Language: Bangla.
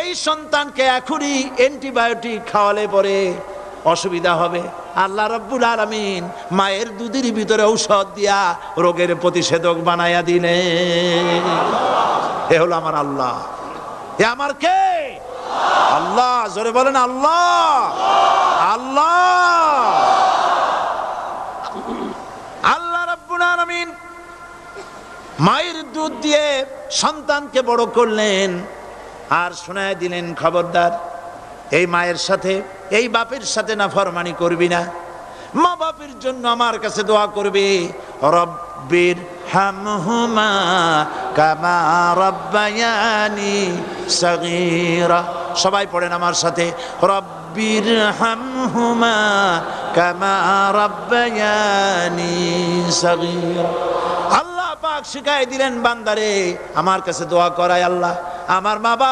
এই সন্তানকে এখনই অ্যান্টিবায়োটিক খাওয়ালে পরে অসুবিধা হবে। আল্লাহ রাব্বুল আলামিন মায়ের দুধের ভিতরে ঔষধ দিয়া রোগের প্রতিষেধক বানায়া দিলেন। এ হলো আমার আল্লাহ। এ আমার কে? আল্লাহ। জোরে বলেন আল্লাহ। আল্লাহ আল্লাহ রাব্বুল আলামিন মায়ের দুধ দিয়ে সন্তানকে বড় করলেন আর শোনায় দিলেন, খবরদার এই মায়ের সাথে এই বাপের সাথে নাফরমানি করবি না। মা বাপের জন্য আমার কাছে দোয়া করবে, রব্বির হামহুমা কামা রাব্বায়ানি সাগীরা। সবাই পড়েন আমার সাথে, রব্বির হামহুমা কামা রাব্বায়ানি সাগীরা। আল্লাহ পাক শিখাই দিলেন বান্দারে আমার কাছে দোয়া করায়, আল্লাহ আমার মা বাপ